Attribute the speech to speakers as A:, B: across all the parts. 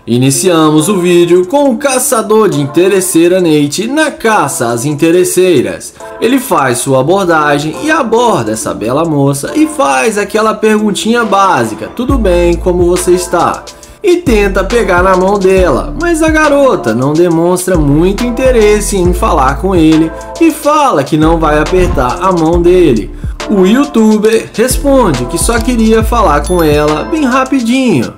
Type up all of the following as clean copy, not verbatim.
A: Iniciamos o vídeo com o caçador de interesseira Nate na caça às interesseiras. Ele faz sua abordagem e aborda essa bela moça e faz aquela perguntinha básica: tudo bem, como você está? E tenta pegar na mão dela, mas a garota não demonstra muito interesse em falar com ele e fala que não vai apertar a mão dele. O youtuber responde que só queria falar com ela bem rapidinho.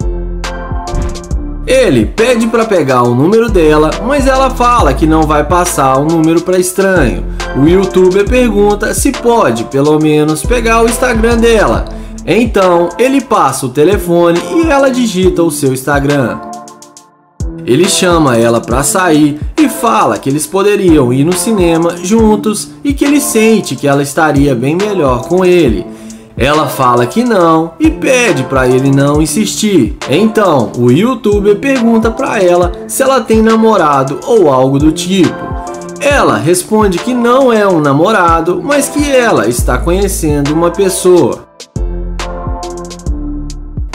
A: Ele pede para pegar o número dela, mas ela fala que não vai passar o número para estranho. O youtuber pergunta se pode pelo menos pegar o Instagram dela. Então ele passa o telefone e ela digita o seu Instagram. Ele chama ela para sair e fala que eles poderiam ir no cinema juntos e que ele sente que ela estaria bem melhor com ele. Ela fala que não e pede para ele não insistir. Então o youtuber pergunta para ela se ela tem namorado ou algo do tipo. Ela responde que não é um namorado, mas que ela está conhecendo uma pessoa.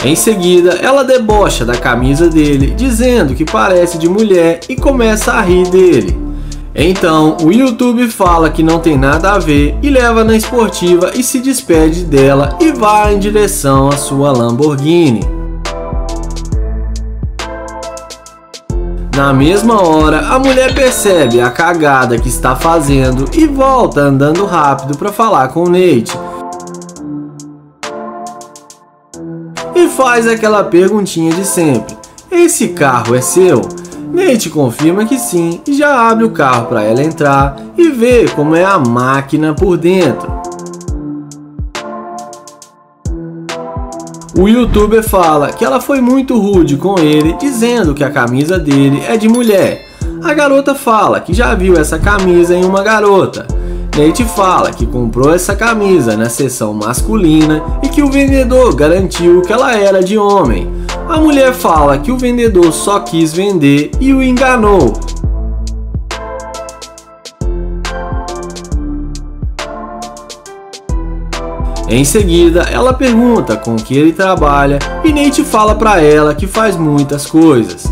A: Em seguida, ela debocha da camisa dele, dizendo que parece de mulher e começa a rir dele. Então, o YouTube fala que não tem nada a ver e leva na esportiva e se despede dela e vai em direção à sua Lamborghini. Na mesma hora, a mulher percebe a cagada que está fazendo e volta andando rápido para falar com o Nate. E faz aquela perguntinha de sempre: esse carro é seu? Nate confirma que sim e já abre o carro para ela entrar e vê como é a máquina por dentro. O youtuber fala que ela foi muito rude com ele, dizendo que a camisa dele é de mulher. A garota fala que já viu essa camisa em uma garota. Nate fala que comprou essa camisa na seção masculina e que o vendedor garantiu que ela era de homem. A mulher fala que o vendedor só quis vender e o enganou. Em seguida, ela pergunta com que ele trabalha e Nate fala para ela que faz muitas coisas.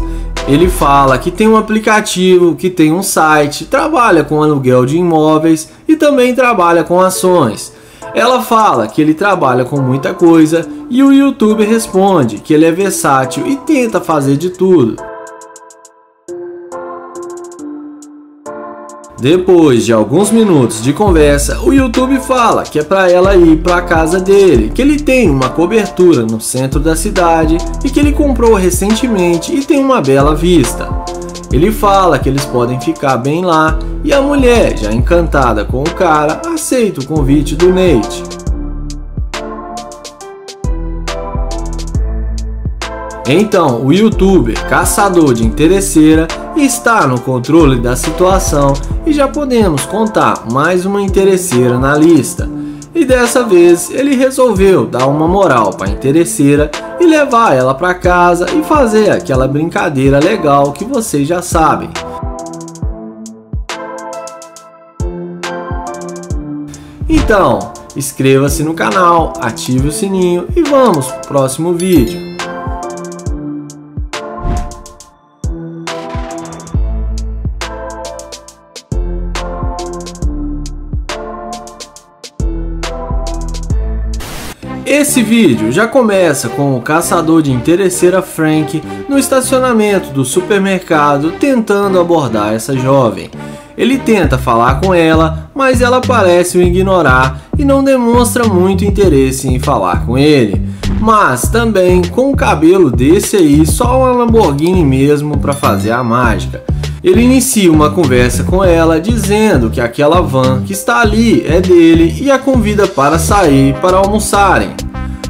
A: Ele fala que tem um aplicativo, que tem um site, trabalha com aluguel de imóveis e também trabalha com ações. Ela fala que ele trabalha com muita coisa e o youtuber responde que ele é versátil e tenta fazer de tudo. Depois de alguns minutos de conversa, o YouTube fala que é para ela ir para a casa dele, que ele tem uma cobertura no centro da cidade e que ele comprou recentemente e tem uma bela vista. Ele fala que eles podem ficar bem lá e a mulher, já encantada com o cara, aceita o convite do Nate. Então o youtuber, caçador de interesseira, está no controle da situação e já podemos contar mais uma interesseira na lista. E dessa vez ele resolveu dar uma moral para a interesseira e levar ela para casa e fazer aquela brincadeira legal que vocês já sabem. Então, inscreva-se no canal, ative o sininho e vamos para o próximo vídeo. Esse vídeo já começa com o caçador de interesseira Frank no estacionamento do supermercado tentando abordar essa jovem. Ele tenta falar com ela, mas ela parece o ignorar e não demonstra muito interesse em falar com ele. Mas também com o cabelo desse aí, só uma Lamborghini mesmo para fazer a mágica. Ele inicia uma conversa com ela dizendo que aquela van que está ali é dele e a convida para sair para almoçarem.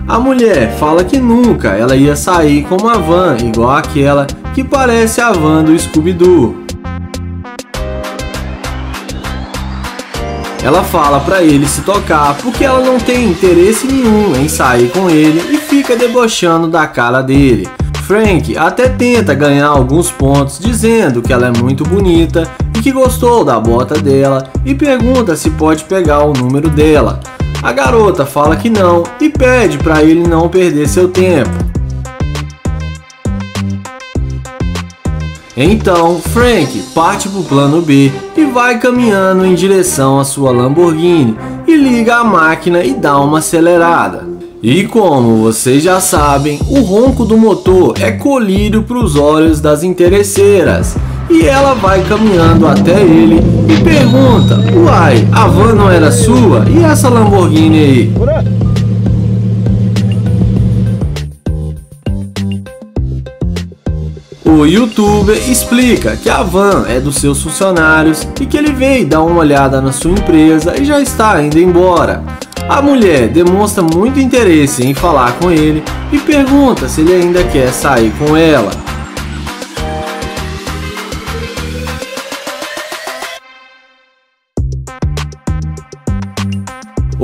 A: A mulher fala que nunca ela ia sair com uma van igual aquela que parece a van do Scooby-Doo. Ela fala para ele se tocar porque ela não tem interesse nenhum em sair com ele e fica debochando da cara dele. Frank até tenta ganhar alguns pontos dizendo que ela é muito bonita e que gostou da bota dela e pergunta se pode pegar o número dela. A garota fala que não e pede para ele não perder seu tempo. Então Frank parte para o plano B e vai caminhando em direção à sua Lamborghini e liga a máquina e dá uma acelerada. E como vocês já sabem, o ronco do motor é colírio para os olhos das interesseiras. E ela vai caminhando até ele e pergunta: uai, a van não era sua? E essa Lamborghini aí? O youtuber explica que a van é dos seus funcionários e que ele veio dar uma olhada na sua empresa e já está indo embora. A mulher demonstra muito interesse em falar com ele e pergunta se ele ainda quer sair com ela.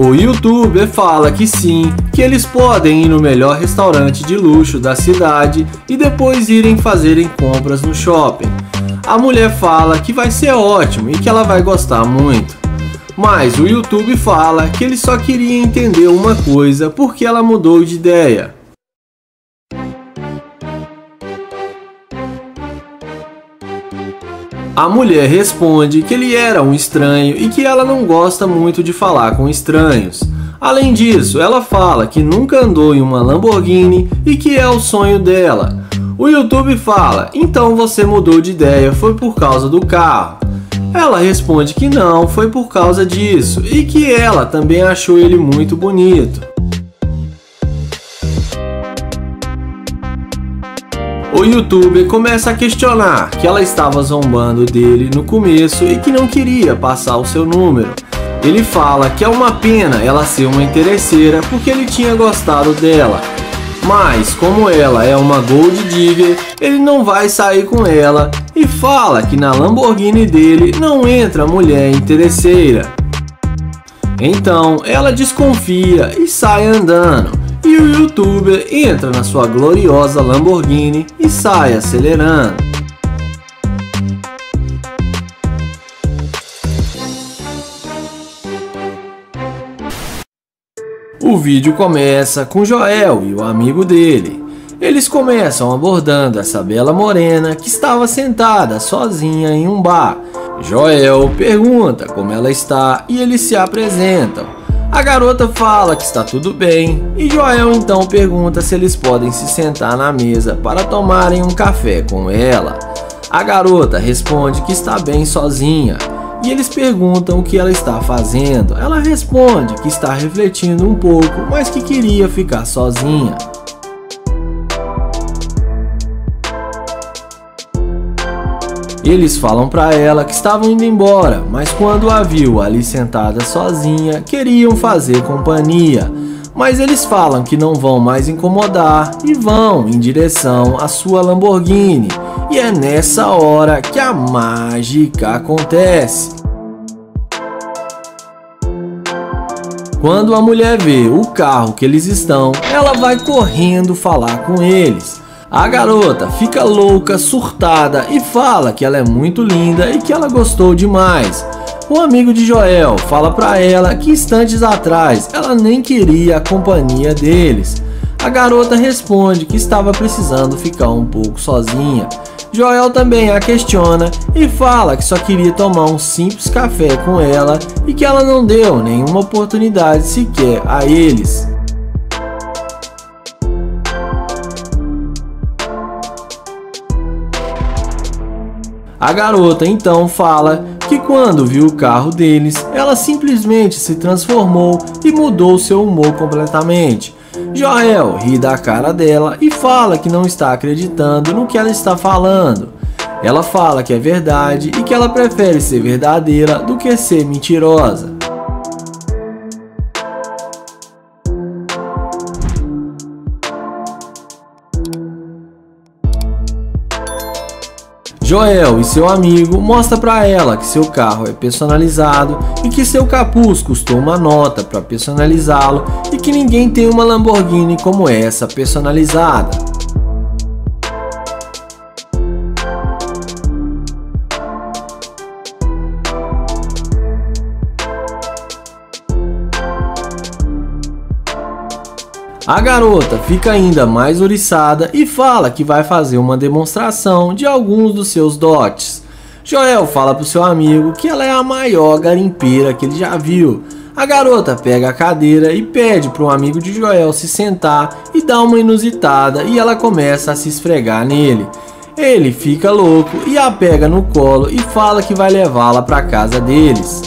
A: O youtuber fala que sim, que eles podem ir no melhor restaurante de luxo da cidade e depois irem fazerem compras no shopping. A mulher fala que vai ser ótimo e que ela vai gostar muito. Mas o YouTube fala que ele só queria entender uma coisa, porque ela mudou de ideia. A mulher responde que ele era um estranho e que ela não gosta muito de falar com estranhos. Além disso, ela fala que nunca andou em uma Lamborghini e que é o sonho dela. O YouTube fala: então você mudou de ideia, foi por causa do carro? Ela responde que não, foi por causa disso e que ela também achou ele muito bonito. O youtuber começa a questionar que ela estava zombando dele no começo e que não queria passar o seu número. Ele fala que é uma pena ela ser uma interesseira porque ele tinha gostado dela. Mas como ela é uma gold digger, ele não vai sair com ela e fala que na Lamborghini dele não entra mulher interesseira. Então ela desconfia e sai andando. E o youtuber entra na sua gloriosa Lamborghini e sai acelerando. O vídeo começa com Joel e o amigo dele. Eles começam abordando essa bela morena que estava sentada sozinha em um bar. Joel pergunta como ela está e eles se apresentam. A garota fala que está tudo bem e Joel então pergunta se eles podem se sentar na mesa para tomarem um café com ela. A garota responde que está bem sozinha e eles perguntam o que ela está fazendo. Ela responde que está refletindo um pouco, mas que queria ficar sozinha. Eles falam para ela que estavam indo embora, mas quando a viu ali sentada sozinha, queriam fazer companhia. Mas eles falam que não vão mais incomodar e vão em direção à sua Lamborghini. E é nessa hora que a mágica acontece. Quando a mulher vê o carro que eles estão, ela vai correndo falar com eles. A garota fica louca, surtada e fala que ela é muito linda e que ela gostou demais. O amigo de Joel fala pra ela que instantes atrás ela nem queria a companhia deles. A garota responde que estava precisando ficar um pouco sozinha. Joel também a questiona e fala que só queria tomar um simples café com ela e que ela não deu nenhuma oportunidade sequer a eles. A garota então fala que quando viu o carro deles, ela simplesmente se transformou e mudou seu humor completamente. Joel ri da cara dela e fala que não está acreditando no que ela está falando. Ela fala que é verdade e que ela prefere ser verdadeira do que ser mentirosa. Joel e seu amigo mostram para ela que seu carro é personalizado e que seu capuz custou uma nota para personalizá-lo e que ninguém tem uma Lamborghini como essa personalizada. A garota fica ainda mais ouriçada e fala que vai fazer uma demonstração de alguns dos seus dotes. Joel fala pro seu amigo que ela é a maior garimpeira que ele já viu. A garota pega a cadeira e pede para um amigo de Joel se sentar e dá uma inusitada e ela começa a se esfregar nele. Ele fica louco e a pega no colo e fala que vai levá-la para casa deles.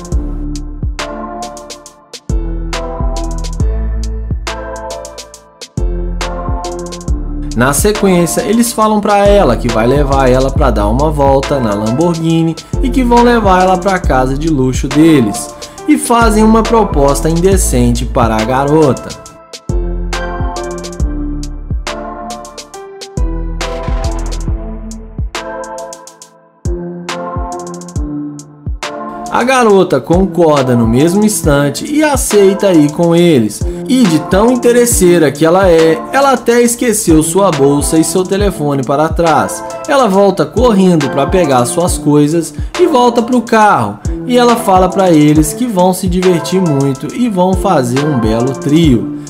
A: Na sequência, eles falam para ela que vai levar ela para dar uma volta na Lamborghini e que vão levar ela para a casa de luxo deles. E fazem uma proposta indecente para a garota. A garota concorda no mesmo instante e aceita ir com eles. E de tão interesseira que ela é, ela até esqueceu sua bolsa e seu telefone para trás. Ela volta correndo para pegar suas coisas e volta para o carro. E ela fala para eles que vão se divertir muito e vão fazer um belo trio.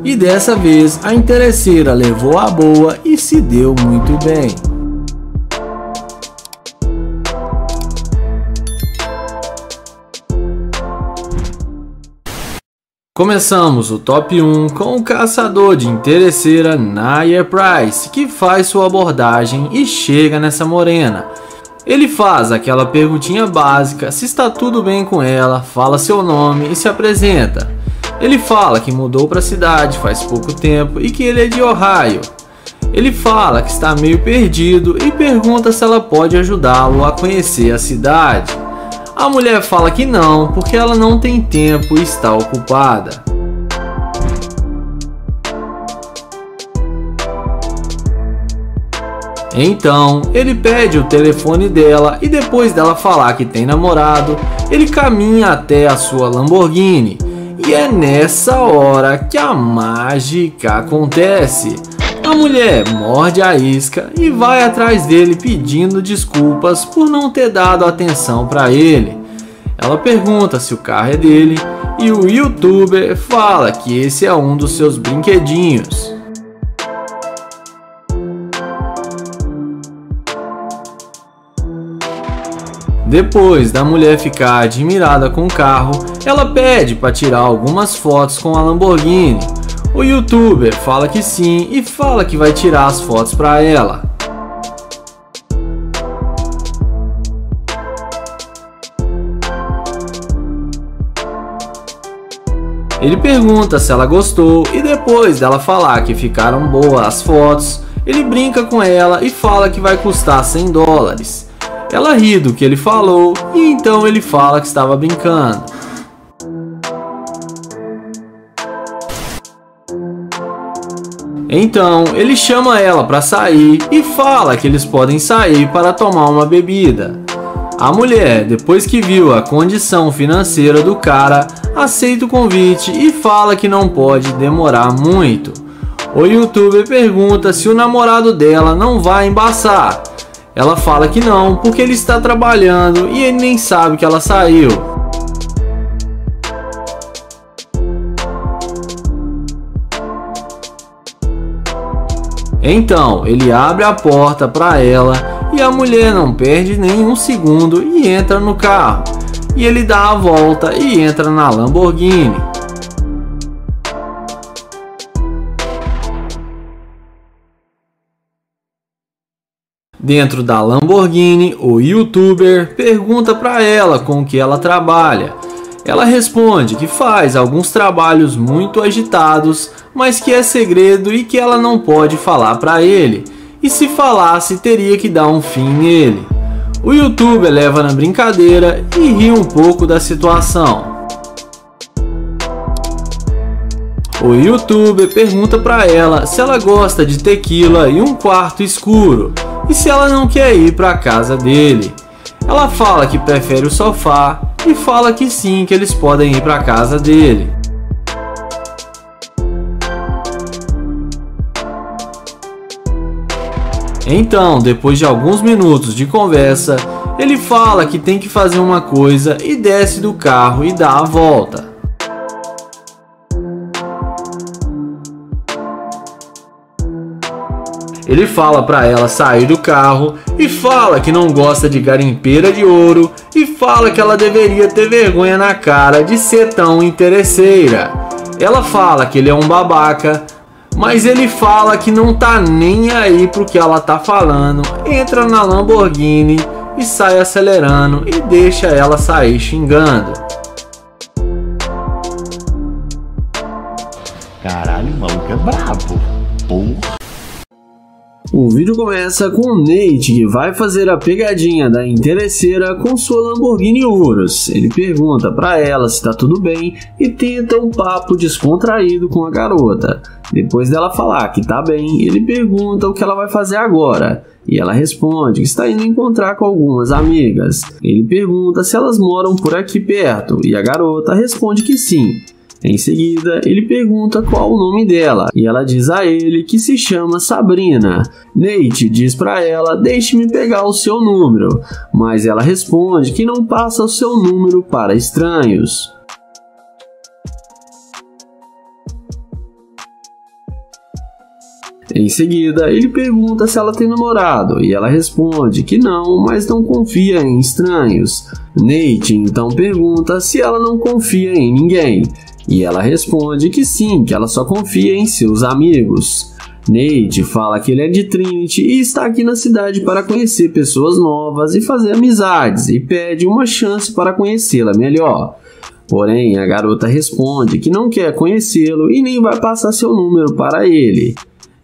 A: E dessa vez a interesseira levou a boa e se deu muito bem. Começamos o top 1 com o caçador de interesseira Naya Price, que faz sua abordagem e chega nessa morena. Ele faz aquela perguntinha básica, se está tudo bem com ela, fala seu nome e se apresenta. Ele fala que mudou para a cidade faz pouco tempo e que ele é de Ohio. Ele fala que está meio perdido e pergunta se ela pode ajudá-lo a conhecer a cidade. A mulher fala que não, porque ela não tem tempo e está ocupada. Então, ele pede o telefone dela e depois dela falar que tem namorado, ele caminha até a sua Lamborghini. E é nessa hora que a mágica acontece. A mulher morde a isca e vai atrás dele pedindo desculpas por não ter dado atenção para ele. Ela pergunta se o carro é dele e o youtuber fala que esse é um dos seus brinquedinhos. Depois da mulher ficar admirada com o carro, ela pede para tirar algumas fotos com a Lamborghini. O youtuber fala que sim e fala que vai tirar as fotos para ela. Ele pergunta se ela gostou e depois dela falar que ficaram boas as fotos, ele brinca com ela e fala que vai custar $100. Ela ri do que ele falou e então ele fala que estava brincando. Então ele chama ela para sair e fala que eles podem sair para tomar uma bebida. A mulher, depois que viu a condição financeira do cara, aceita o convite e fala que não pode demorar muito. O youtuber pergunta se o namorado dela não vai embaçar. Ela fala que não, porque ele está trabalhando e ele nem sabe que ela saiu. Então ele abre a porta para ela e a mulher não perde nenhum segundo e entra no carro. E ele dá a volta e entra na Lamborghini. Dentro da Lamborghini, o youtuber pergunta para ela com o que ela trabalha. Ela responde que faz alguns trabalhos muito agitados, mas que é segredo e que ela não pode falar para ele. E se falasse, teria que dar um fim nele. O youtuber leva na brincadeira e ri um pouco da situação. O youtuber pergunta para ela se ela gosta de tequila e um quarto escuro e se ela não quer ir para a casa dele. Ela fala que prefere o sofá e fala que sim, que eles podem ir para a casa dele. Então, depois de alguns minutos de conversa, ele fala que tem que fazer uma coisa e desce do carro e dá a volta. Ele fala para ela sair do carro e fala que não gosta de garimpeira de ouro e fala que ela deveria ter vergonha na cara de ser tão interesseira. Ela fala que ele é um babaca, mas ele fala que não tá nem aí pro que ela tá falando, entra na Lamborghini e sai acelerando e deixa ela sair xingando.
B: Caralho, o maluco é brabo. Porra.
A: O vídeo começa com o Nate, que vai fazer a pegadinha da interesseira com sua Lamborghini Urus. Ele pergunta pra ela se tá tudo bem e tenta um papo descontraído com a garota. Depois dela falar que tá bem, ele pergunta o que ela vai fazer agora. E ela responde que está indo encontrar com algumas amigas. Ele pergunta se elas moram por aqui perto e a garota responde que sim. Em seguida, ele pergunta qual o nome dela e ela diz a ele que se chama Sabrina. Nate diz para ela: deixe-me pegar o seu número, mas ela responde que não passa o seu número para estranhos. Em seguida, ele pergunta se ela tem namorado e ela responde que não, mas não confia em estranhos. Nate então pergunta se ela não confia em ninguém e ela responde que sim, que ela só confia em seus amigos. Nate fala que ele é de Trinity e está aqui na cidade para conhecer pessoas novas e fazer amizades e pede uma chance para conhecê-la melhor. Porém, a garota responde que não quer conhecê-lo e nem vai passar seu número para ele.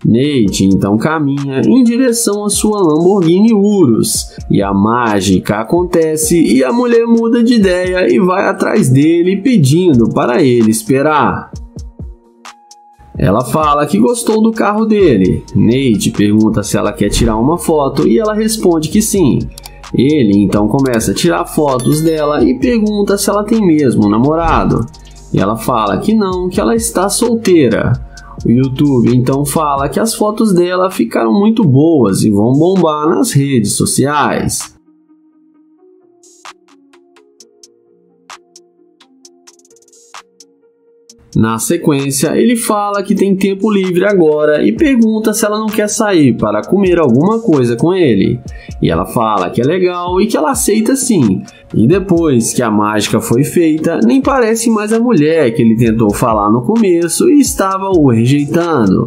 A: Nate então caminha em direção à sua Lamborghini Urus e a mágica acontece e a mulher muda de ideia e vai atrás dele pedindo para ele esperar. Ela fala que gostou do carro dele. Nate pergunta se ela quer tirar uma foto e ela responde que sim. Ele então começa a tirar fotos dela e pergunta se ela tem mesmo um namorado. E ela fala que não, que ela está solteira. O YouTube então fala que as fotos dela ficaram muito boas e vão bombar nas redes sociais. Na sequência, ele fala que tem tempo livre agora e pergunta se ela não quer sair para comer alguma coisa com ele. E ela fala que é legal e que ela aceita sim. E depois que a mágica foi feita, nem parece mais a mulher que ele tentou falar no começo e estava o rejeitando.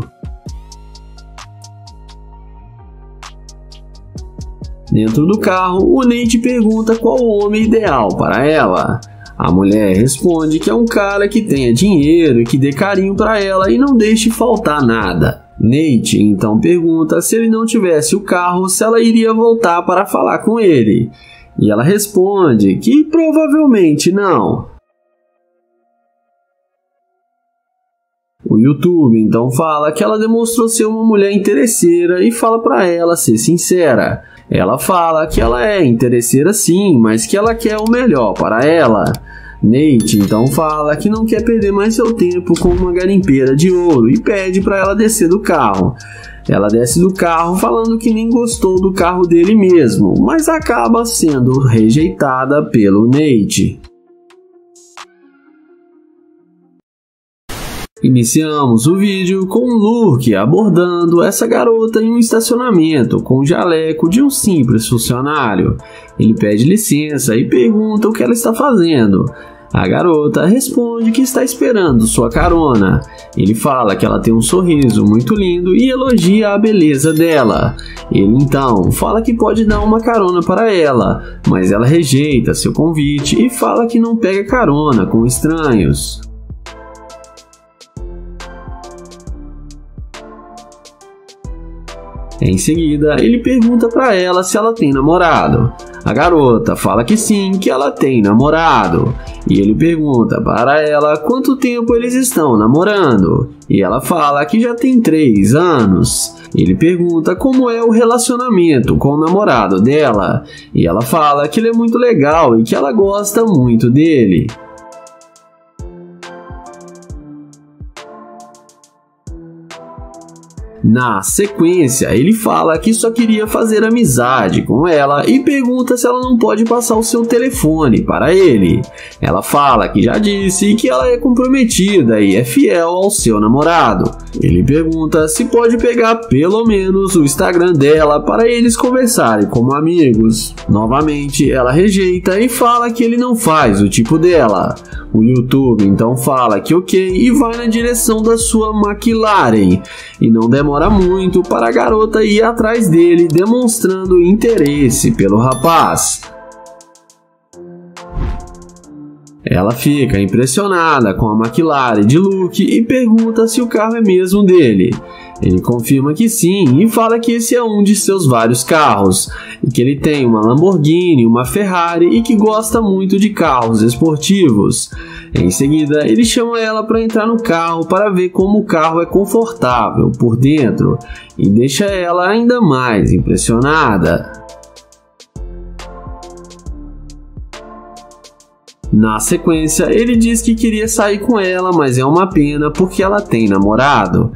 A: Dentro do carro, o Nate pergunta qual o homem ideal para ela. A mulher responde que é um cara que tenha dinheiro e que dê carinho para ela e não deixe faltar nada. Nate então pergunta se ele não tivesse o carro, se ela iria voltar para falar com ele. E ela responde que provavelmente não. O YouTube então fala que ela demonstrou ser uma mulher interesseira e fala para ela ser sincera. Ela fala que ela é interesseira sim, mas que ela quer o melhor para ela. Nate então fala que não quer perder mais seu tempo com uma garimpeira de ouro e pede para ela descer do carro. Ela desce do carro falando que nem gostou do carro dele mesmo, mas acaba sendo rejeitada pelo Nate. Iniciamos o vídeo com o Luke abordando essa garota em um estacionamento com o jaleco de um simples funcionário. Ele pede licença e pergunta o que ela está fazendo. A garota responde que está esperando sua carona. Ele fala que ela tem um sorriso muito lindo e elogia a beleza dela. Ele então fala que pode dar uma carona para ela, mas ela rejeita seu convite e fala que não pega carona com estranhos. Em seguida, ele pergunta para ela se ela tem namorado. A garota fala que sim, que ela tem namorado. E ele pergunta para ela quanto tempo eles estão namorando. E ela fala que já tem 3 anos. Ele pergunta como é o relacionamento com o namorado dela. E ela fala que ele é muito legal e que ela gosta muito dele. Na sequência, ele fala que só queria fazer amizade com ela e pergunta se ela não pode passar o seu telefone para ele. Ela fala que já disse que ela é comprometida e é fiel ao seu namorado. Ele pergunta se pode pegar pelo menos o Instagram dela para eles conversarem como amigos. Novamente, ela rejeita e fala que ele não faz o tipo dela. O YouTube então fala que ok e vai na direção da sua McLaren. E não demora muito para a garota ir atrás dele, demonstrando interesse pelo rapaz. Ela fica impressionada com a McLaren de Luke e pergunta se o carro é mesmo dele. Ele confirma que sim e fala que esse é um de seus vários carros, e que ele tem uma Lamborghini, uma Ferrari e que gosta muito de carros esportivos. Em seguida, ele chama ela para entrar no carro para ver como o carro é confortável por dentro e deixa ela ainda mais impressionada. Na sequência, ele diz que queria sair com ela, mas é uma pena porque ela tem namorado.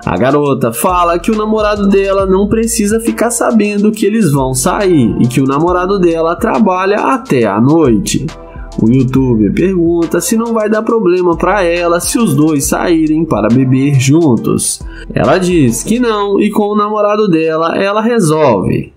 A: A garota fala que o namorado dela não precisa ficar sabendo que eles vão sair e que o namorado dela trabalha até a noite. O YouTuber pergunta se não vai dar problema para ela se os dois saírem para beber juntos. Ela diz que não e com o namorado dela ela resolve.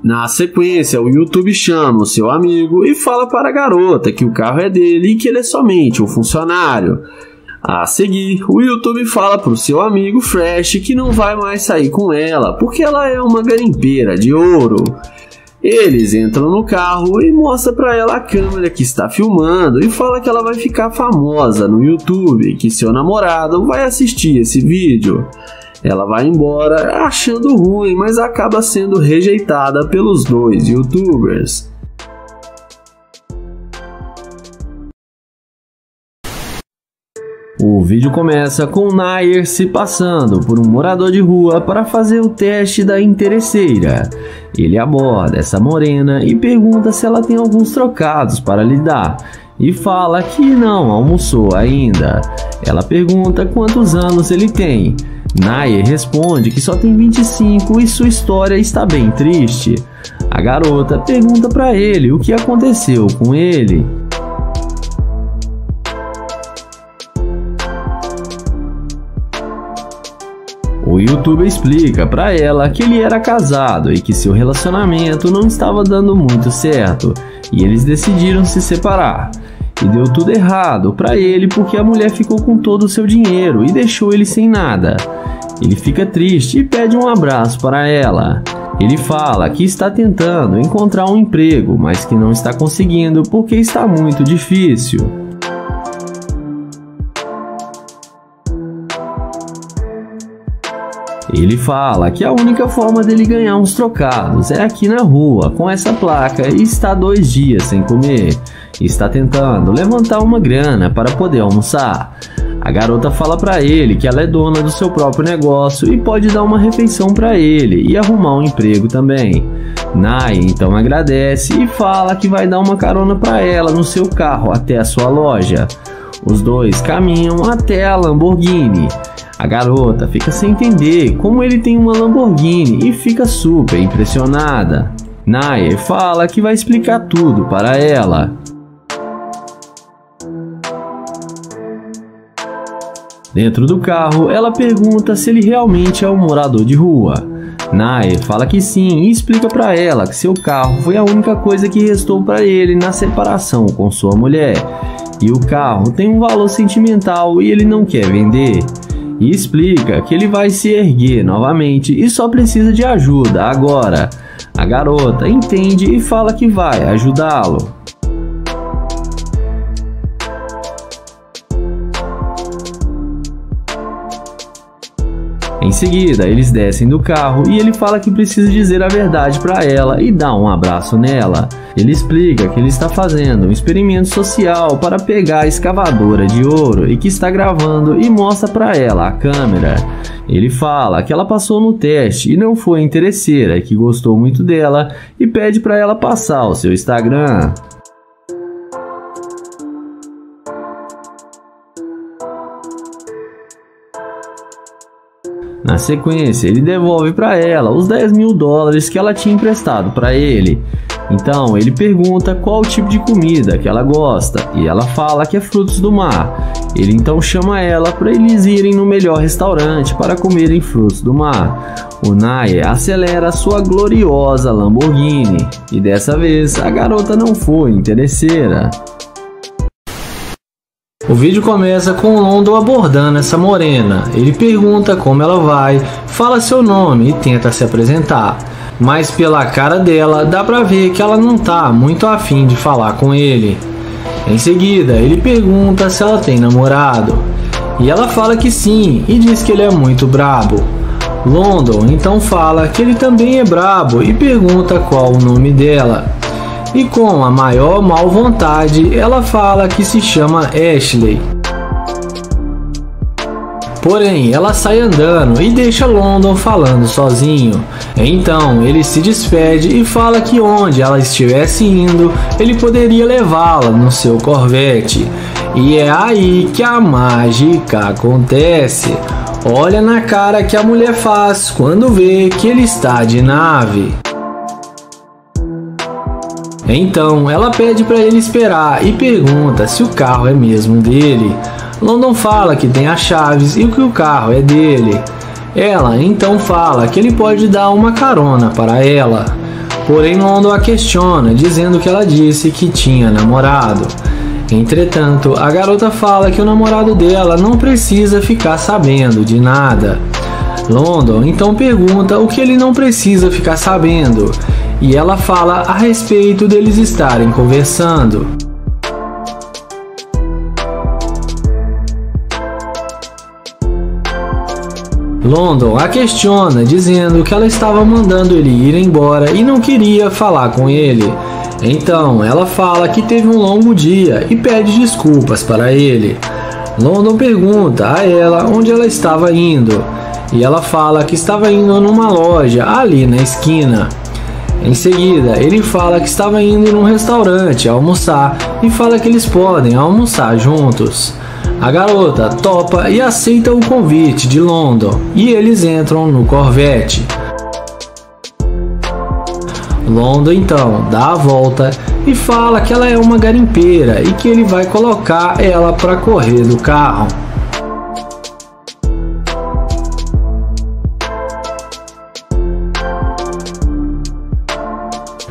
A: Na sequência, o YouTube chama o seu amigo e fala para a garota que o carro é dele e que ele é somente um funcionário. A seguir, o YouTube fala para o seu amigo Fresh que não vai mais sair com ela porque ela é uma garimpeira de ouro. Eles entram no carro e mostra para ela a câmera que está filmando e fala que ela vai ficar famosa no YouTube, que seu namorado vai assistir esse vídeo. Ela vai embora achando ruim, mas acaba sendo rejeitada pelos dois YouTubers. O vídeo começa com Nair se passando por um morador de rua para fazer o teste da interesseira. Ele aborda essa morena e pergunta se ela tem alguns trocados para lhe dar, e fala que não almoçou ainda. Ela pergunta quantos anos ele tem. Nair responde que só tem 25 e sua história está bem triste. A garota pergunta para ele o que aconteceu com ele. O YouTuber explica para ela que ele era casado e que seu relacionamento não estava dando muito certo e eles decidiram se separar. E deu tudo errado para ele porque a mulher ficou com todo o seu dinheiro e deixou ele sem nada. Ele fica triste e pede um abraço para ela. Ele fala que está tentando encontrar um emprego, mas que não está conseguindo porque está muito difícil. Ele fala que a única forma dele ganhar uns trocados é aqui na rua, com essa placa, e está 2 dias sem comer. Está tentando levantar uma grana para poder almoçar. A garota fala para ele que ela é dona do seu próprio negócio e pode dar uma refeição para ele e arrumar um emprego também. Nai então agradece e fala que vai dar uma carona para ela no seu carro até a sua loja. Os dois caminham até a Lamborghini. A garota fica sem entender como ele tem uma Lamborghini e fica super impressionada. Nair fala que vai explicar tudo para ela. Dentro do carro, ela pergunta se ele realmente é um morador de rua. Nair fala que sim e explica para ela que seu carro foi a única coisa que restou para ele na separação com sua mulher. E o carro tem um valor sentimental e ele não quer vender. E explica que ele vai se erguer novamente e só precisa de ajuda agora. A garota entende e fala que vai ajudá-lo. Em seguida, eles descem do carro e ele fala que precisa dizer a verdade para ela e dá um abraço nela. Ele explica que ele está fazendo um experimento social para pegar a escavadora de ouro e que está gravando e mostra para ela a câmera. Ele fala que ela passou no teste e não foi interesseira, que gostou muito dela e pede para ela passar o seu Instagram. Na sequência, ele devolve para ela os 10 mil dólares que ela tinha emprestado para ele. Então ele pergunta qual tipo de comida que ela gosta e ela fala que é frutos do mar. Ele então chama ela para eles irem no melhor restaurante para comerem frutos do mar. O Nair acelera sua gloriosa Lamborghini e dessa vez a garota não foi interesseira. O vídeo começa com o London abordando essa morena. Ele pergunta como ela vai, fala seu nome e tenta se apresentar. Mas pela cara dela dá pra ver que ela não tá muito afim de falar com ele. Em seguida ele pergunta se ela tem namorado. E ela fala que sim e diz que ele é muito brabo. London então fala que ele também é brabo e pergunta qual o nome dela. E com a maior mal vontade, ela fala que se chama Ashley. Porém, ela sai andando e deixa London falando sozinho. Então, ele se despede e fala que onde ela estivesse indo, ele poderia levá-la no seu Corvette. E é aí que a mágica acontece. Olha na cara que a mulher faz quando vê que ele está de nave. Então ela pede para ele esperar e pergunta se o carro é mesmo dele. London fala que tem as chaves e que o carro é dele. Ela então fala que ele pode dar uma carona para ela. Porém London a questiona, dizendo que ela disse que tinha namorado. Entretanto, a garota fala que o namorado dela não precisa ficar sabendo de nada. London então pergunta o que ele não precisa ficar sabendo. E ela fala a respeito deles estarem conversando. London a questiona, dizendo que ela estava mandando ele ir embora e não queria falar com ele. Então ela fala que teve um longo dia e pede desculpas para ele. London pergunta a ela onde ela estava indo. E ela fala que estava indo numa loja ali na esquina. Em seguida, ele fala que estava indo num restaurante almoçar e fala que eles podem almoçar juntos. A garota topa e aceita o convite de London e eles entram no Corvette. London então dá a volta e fala que ela é uma garimpeira e que ele vai colocar ela para correr do carro.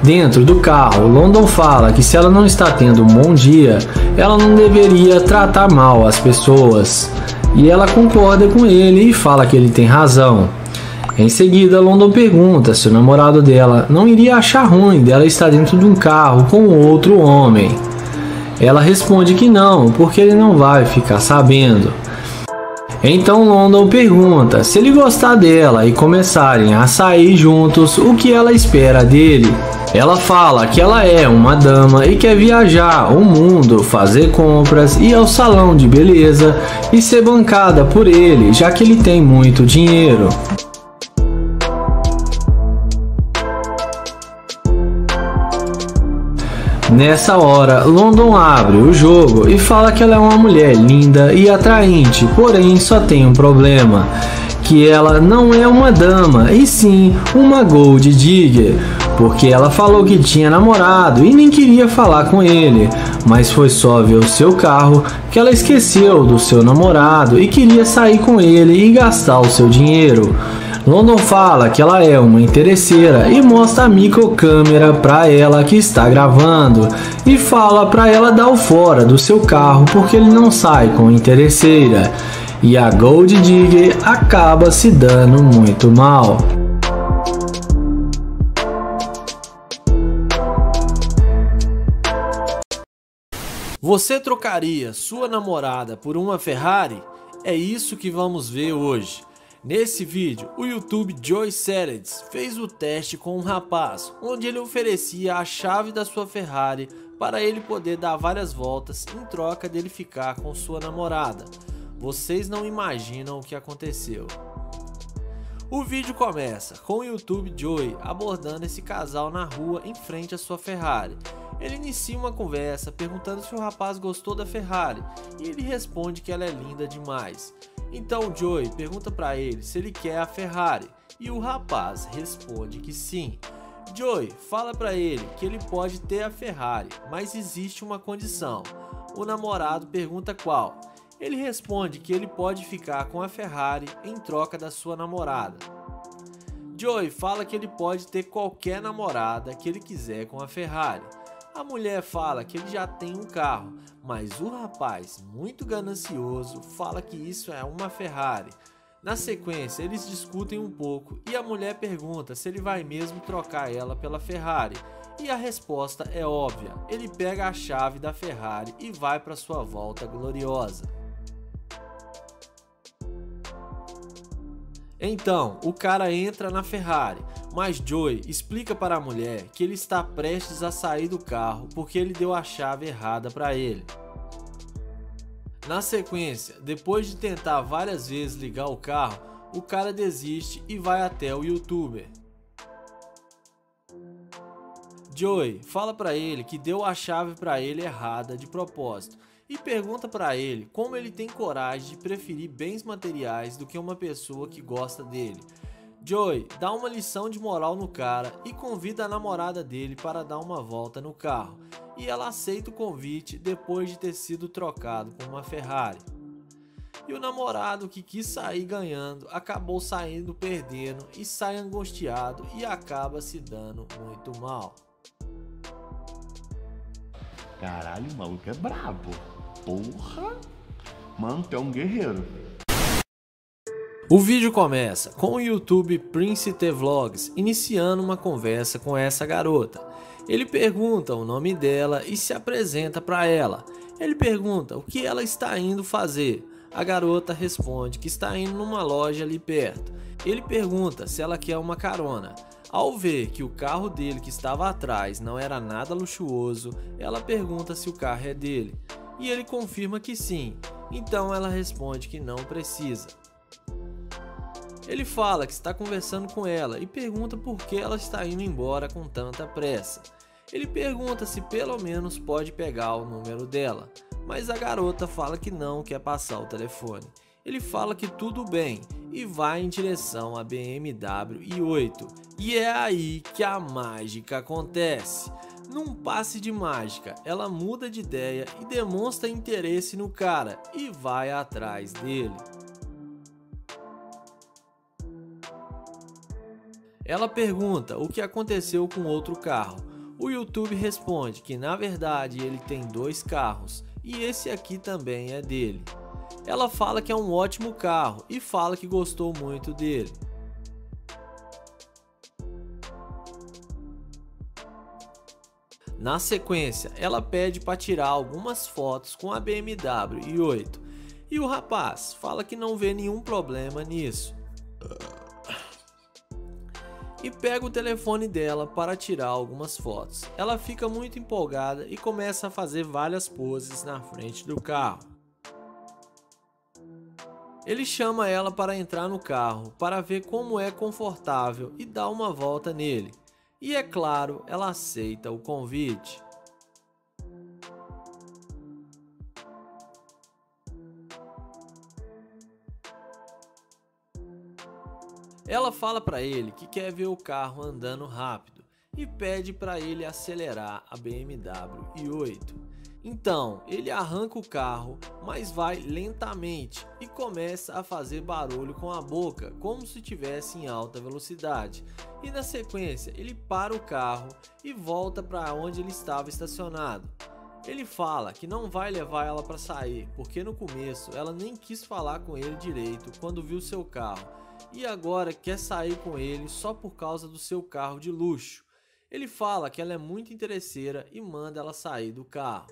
A: Dentro do carro, London fala que se ela não está tendo um bom dia, ela não deveria tratar mal as pessoas. E ela concorda com ele e fala que ele tem razão. Em seguida, London pergunta se o namorado dela não iria achar ruim dela estar dentro de um carro com outro homem. Ela responde que não, porque ele não vai ficar sabendo. Então London pergunta se ele gostar dela e começarem a sair juntos, o que ela espera dele. Ela fala que ela é uma dama e quer viajar o mundo, fazer compras, ir ao salão de beleza e ser bancada por ele, já que ele tem muito dinheiro. Nessa hora, London abre o jogo e fala que ela é uma mulher linda e atraente, porém só tem um problema, que ela não é uma dama e sim uma gold digger, porque ela falou que tinha namorado e nem queria falar com ele, mas foi só ver o seu carro que ela esqueceu do seu namorado e queria sair com ele e gastar o seu dinheiro. London fala que ela é uma interesseira e mostra a microcâmera para ela que está gravando e fala para ela dar o fora do seu carro porque ele não sai com interesseira. E a Gold Digger acaba se dando muito mal. Você trocaria sua namorada por uma Ferrari? É isso que vamos ver hoje. Nesse vídeo, o YouTube Joy Setteds fez o teste com um rapaz, onde ele oferecia a chave da sua Ferrari para ele poder dar várias voltas em troca dele ficar com sua namorada. Vocês não imaginam o que aconteceu. O vídeo começa com o YouTube Joy abordando esse casal na rua em frente à sua Ferrari. Ele inicia uma conversa perguntando se o rapaz gostou da Ferrari e ele responde que ela é linda demais. Então Joey pergunta para ele se ele quer a Ferrari e o rapaz responde que sim. Joey fala para ele que ele pode ter a Ferrari, mas existe uma condição. O namorado pergunta qual. Ele responde que ele pode ficar com a Ferrari em troca da sua namorada. Joey fala que ele pode ter qualquer namorada que ele quiser com a Ferrari. A mulher fala que ele já tem um carro, mas o rapaz, muito ganancioso, fala que isso é uma Ferrari. Na sequência, eles discutem um pouco e a mulher pergunta se ele vai mesmo trocar ela pela Ferrari. E a resposta é óbvia, ele pega a chave da Ferrari e vai para sua volta gloriosa. Então, o cara entra na Ferrari, mas Joey explica para a mulher que ele está prestes a sair do carro porque ele deu a chave errada para ele. Na sequência, depois de tentar várias vezes ligar o carro, o cara desiste e vai até o YouTuber. Joey fala para ele que deu a chave para ele errada de propósito e pergunta para ele como ele tem coragem de preferir bens materiais do que uma pessoa que gosta dele. Joey dá uma lição de moral no cara e convida a namorada dele para dar uma volta no carro, e ela aceita o convite depois de ter sido trocado por uma Ferrari. E o namorado que quis sair ganhando acabou saindo perdendo e sai angustiado e acaba se dando muito mal.
B: Caralho, o maluco é brabo. Porra! Mano, tu é um guerreiro.
A: O vídeo começa com o YouTube Prince T Vlogs iniciando uma conversa com essa garota. Ele pergunta o nome dela e se apresenta para ela. Ele pergunta o que ela está indo fazer. A garota responde que está indo numa loja ali perto. Ele pergunta se ela quer uma carona. Ao ver que o carro dele que estava atrás não era nada luxuoso, ela pergunta se o carro é dele. E ele confirma que sim, então ela responde que não precisa. Ele fala que está conversando com ela e pergunta por que ela está indo embora com tanta pressa. Ele pergunta se pelo menos pode pegar o número dela, mas a garota fala que não quer passar o telefone. Ele fala que tudo bem e vai em direção à BMW i8. E é aí que a mágica acontece. Num passe de mágica, ela muda de ideia e demonstra interesse no cara e vai atrás dele. Ela pergunta o que aconteceu com outro carro. O YouTube responde que na verdade ele tem 2 carros e esse aqui também é dele. Ela fala que é um ótimo carro e fala que gostou muito dele. Na sequência, ela pede para tirar algumas fotos com a BMW i8 e o rapaz fala que não vê nenhum problema nisso. E pega o telefone dela para tirar algumas fotos. Ela fica muito empolgada e começa a fazer várias poses na frente do carro. Ele chama ela para entrar no carro para ver como é confortável e dá uma volta nele. E é claro, ela aceita o convite. Ela fala para ele que quer ver o carro andando rápido e pede para ele acelerar a BMW i8. Então ele arranca o carro, mas vai lentamente e começa a fazer barulho com a boca, como se estivesse em alta velocidade. E na sequência ele para o carro e volta para onde ele estava estacionado. Ele fala que não vai levar ela para sair, porque no começo ela nem quis falar com ele direito quando viu seu carro. E agora quer sair com ele só por causa do seu carro de luxo. Ele fala que ela é muito interesseira e manda ela sair do carro.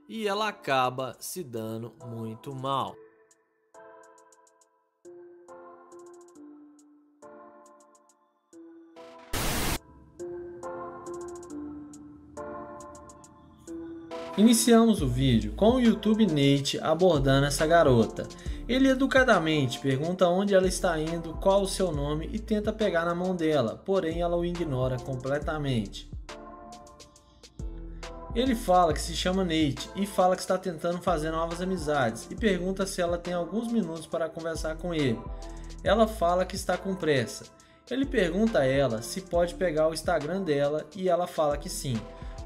A: E ela acaba se dando muito mal. Iniciamos o vídeo com o YouTube Nate abordando essa garota. Ele educadamente pergunta onde ela está indo, qual o seu nome e tenta pegar na mão dela, porém ela o ignora completamente. Ele fala que se chama Nate e fala que está tentando fazer novas amizades e pergunta se ela tem alguns minutos para conversar com ele. Ela fala que está com pressa. Ele pergunta a ela se pode pegar o Instagram dela e ela fala que sim.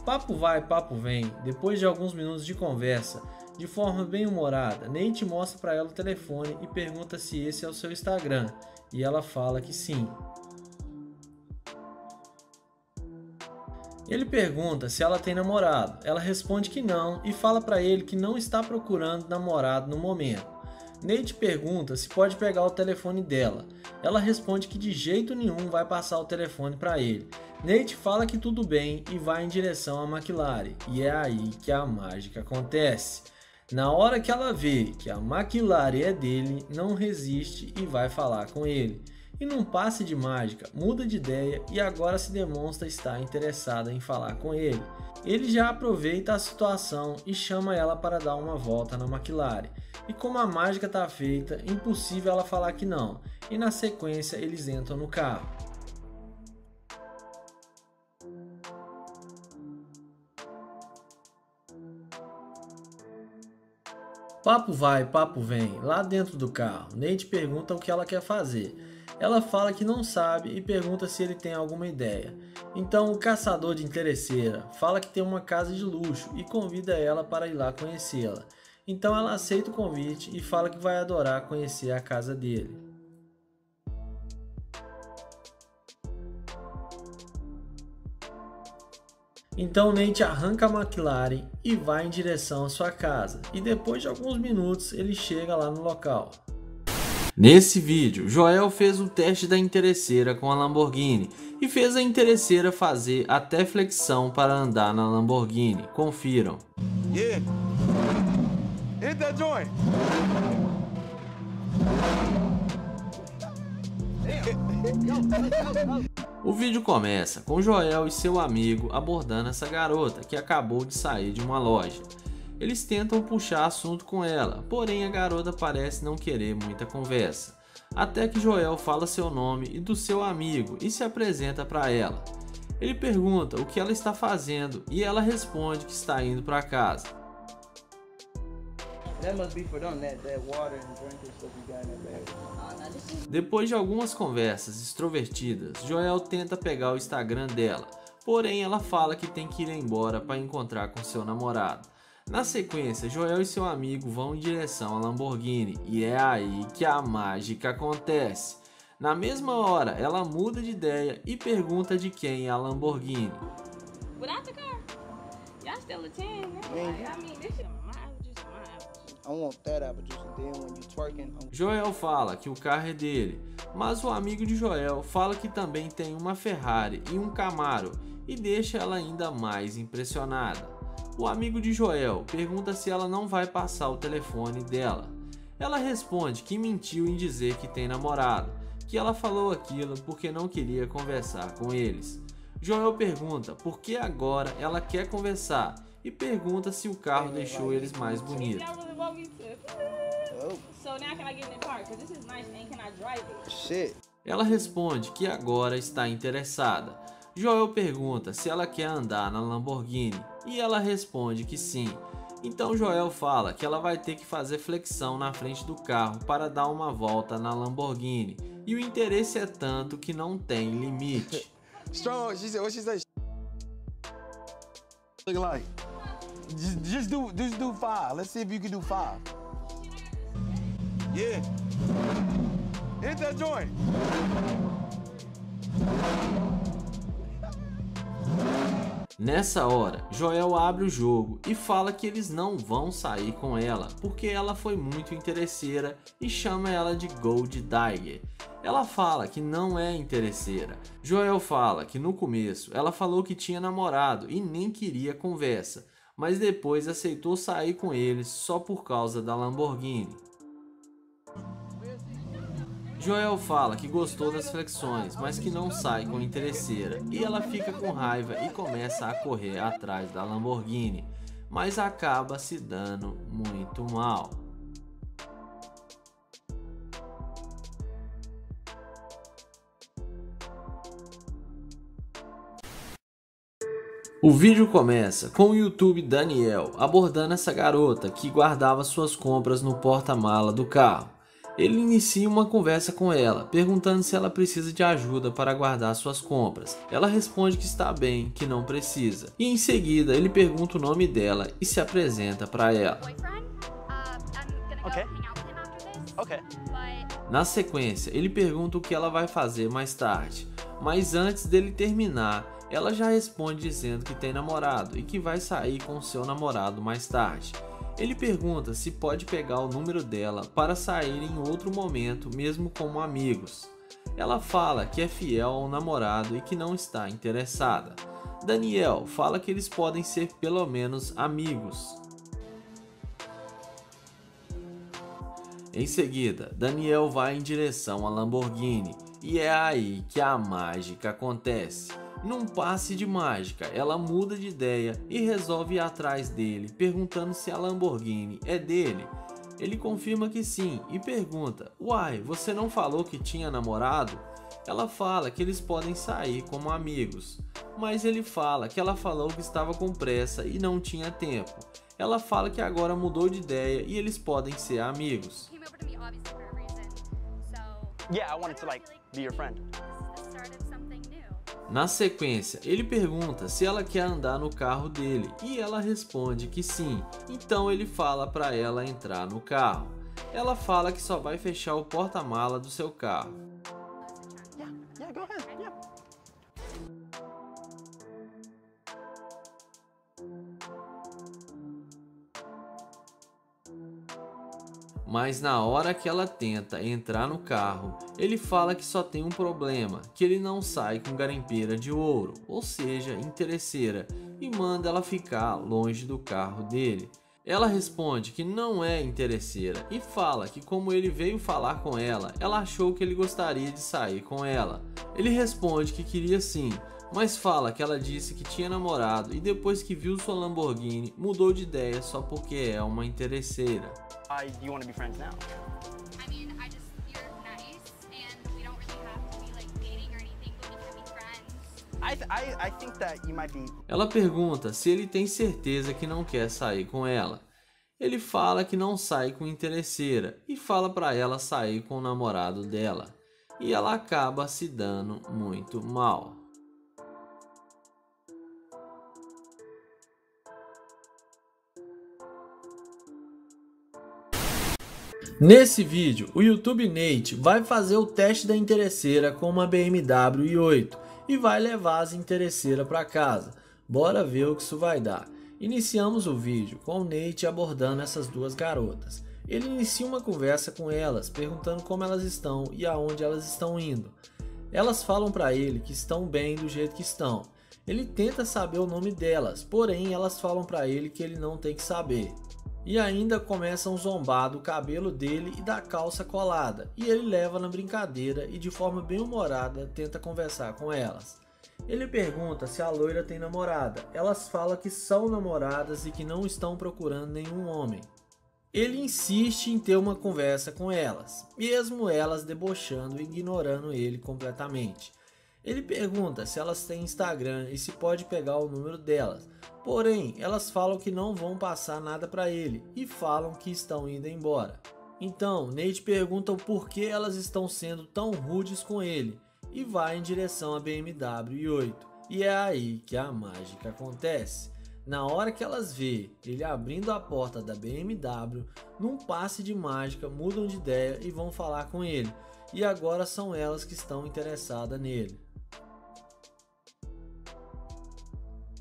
A: Papo vai, papo vem. Depois de alguns minutos de conversa, de forma bem humorada, Nate mostra para ela o telefone e pergunta se esse é o seu Instagram, e ela fala que sim. Ele pergunta se ela tem namorado, ela responde que não e fala para ele que não está procurando namorado no momento. Nate pergunta se pode pegar o telefone dela, ela responde que de jeito nenhum vai passar o telefone para ele. Nate fala que tudo bem e vai em direção à McLaren, e é aí que a mágica acontece. Na hora que ela vê que a McLaren é dele, não resiste e vai falar com ele. E num passe de mágica, muda de ideia e agora se demonstra estar interessada em falar com ele. Ele já aproveita a situação e chama ela para dar uma volta na McLaren. E como a mágica está feita, impossível ela falar que não. E na sequência eles entram no carro. Papo vai, papo vem, lá dentro do carro, Nate pergunta o que ela quer fazer. Ela fala que não sabe e pergunta se ele tem alguma ideia. Então o caçador de interesseira fala que tem uma casa de luxo e convida ela para ir lá conhecê-la. Então ela aceita o convite e fala que vai adorar conhecer a casa dele. Então Nate arranca a McLaren e vai em direção à sua casa, e depois de alguns minutos ele chega lá no local. Nesse vídeo, Joel fez o teste da interesseira com a Lamborghini e fez a interesseira fazer até flexão para andar na Lamborghini. Confiram.
C: Yeah. Hit that joint.
A: O vídeo começa com Joel e seu amigo abordando essa garota que acabou de sair de uma loja. Eles tentam puxar assunto com ela, porém a garota parece não querer muita conversa. Até que Joel fala seu nome e do seu amigo e se apresenta para ela. Ele pergunta o que ela está fazendo e ela responde que está indo para casa. Depois de algumas conversas extrovertidas, Joel tenta pegar o Instagram dela, porém ela fala que tem que ir embora para encontrar com seu namorado. Na sequência, Joel e seu amigo vão em direção à Lamborghini e é aí que a mágica acontece. Na mesma hora, ela muda de ideia e pergunta de quem é a Lamborghini. Joel fala que o carro é dele, mas o amigo de Joel fala que também tem uma Ferrari e um Camaro e deixa ela ainda mais impressionada. O amigo de Joel pergunta se ela não vai passar o telefone dela. Ela responde que mentiu em dizer que tem namorado, que ela falou aquilo porque não queria conversar com eles. Joel pergunta por que agora ela quer conversar e pergunta se o carro deixou eles mais bonitos. Ela responde que agora está interessada. Joel pergunta se ela quer andar na Lamborghini e ela responde que sim. Então Joel fala que ela vai ter que fazer flexão na frente do carro para dar uma volta na Lamborghini e o interesse é tanto que não tem limite.
C: Strong. She said, what she say? Looking like. Just do 5. Let's see if you can do 5. Yeah. Hit that joint.
A: Nessa hora, Joel abre o jogo e fala que eles não vão sair com ela porque ela foi muito interesseira e chama ela de Gold Digger. Ela fala que não é interesseira. Joel fala que no começo ela falou que tinha namorado e nem queria conversa, mas depois aceitou sair com eles só por causa da Lamborghini. Joel fala que gostou das flexões, mas que não sai com interesseira, e ela fica com raiva e começa a correr atrás da Lamborghini, mas acaba se dando muito mal. O vídeo começa com o YouTube Daniel abordando essa garota que guardava suas compras no porta-mala do carro. Ele inicia uma conversa com ela, perguntando se ela precisa de ajuda para guardar suas compras. Ela responde que está bem, que não precisa. E em seguida ele pergunta o nome dela e se apresenta para ela.
D: Okay.
A: Na sequência, ele pergunta o que ela vai fazer mais tarde, mas antes dele terminar, ela já responde dizendo que tem namorado e que vai sair com seu namorado mais tarde. Ele pergunta se pode pegar o número dela para sair em outro momento, mesmo como amigos. Ela fala que é fiel ao namorado e que não está interessada. Daniel fala que eles podem ser pelo menos amigos. Em seguida, Daniel vai em direção à Lamborghini e é aí que a mágica acontece. Num passe de mágica, ela muda de ideia e resolve ir atrás dele, perguntando se a Lamborghini é dele. Ele confirma que sim e pergunta: "Uai, você não falou que tinha namorado?" Ela fala que eles podem sair como amigos, mas ele fala que ela falou que estava com pressa e não tinha tempo. Ela fala que agora mudou de ideia e eles podem ser amigos.
D: Yeah, I wanted to be your friend.
A: Na sequência, ele pergunta se ela quer andar no carro dele e ela responde que sim, então ele fala para ela entrar no carro. Ela fala que só vai fechar o porta-mala do seu carro.
D: Yeah, go ahead. Yeah.
A: Mas na hora que ela tenta entrar no carro, ele fala que só tem um problema, que ele não sai com garimpeira de ouro, ou seja, interesseira, e manda ela ficar longe do carro dele. Ela responde que não é interesseira e fala que como ele veio falar com ela, ela achou que ele gostaria de sair com ela. Ele responde que queria sim, mas fala que ela disse que tinha namorado e depois que viu sua Lamborghini mudou de ideia só porque é uma interesseira.
D: Do you want to be friends now?
E: I mean, you're nice, and we don't really have to be dating or anything, but we can be friends.
D: I think that you might be.
A: Ela pergunta se ele tem certeza que não quer sair com ela. Ele fala que não sai com interesseira e fala para ela sair com o namorado dela. E ela acaba se dando muito mal. Nesse vídeo, o YouTube Nate vai fazer o teste da interesseira com uma BMW i8 e vai levar as interesseiras para casa. Bora ver o que isso vai dar. Iniciamos o vídeo com o Nate abordando essas duas garotas. Ele inicia uma conversa com elas, perguntando como elas estão e aonde elas estão indo. Elas falam para ele que estão bem do jeito que estão. Ele tenta saber o nome delas, porém elas falam para ele que ele não tem que saber. E ainda começam a zombar do cabelo dele e da calça colada, e ele leva na brincadeira e de forma bem humorada tenta conversar com elas. Ele pergunta se a loira tem namorada, elas falam que são namoradas e que não estão procurando nenhum homem. Ele insiste em ter uma conversa com elas, mesmo elas debochando e ignorando ele completamente. Ele pergunta se elas têm Instagram e se pode pegar o número delas, porém elas falam que não vão passar nada para ele e falam que estão indo embora. Então Nate pergunta o porquê elas estão sendo tão rudes com ele e vai em direção à BMW i8. E é aí que a mágica acontece. Na hora que elas vê ele abrindo a porta da BMW, num passe de mágica mudam de ideia e vão falar com ele. E agora são elas que estão interessadas nele.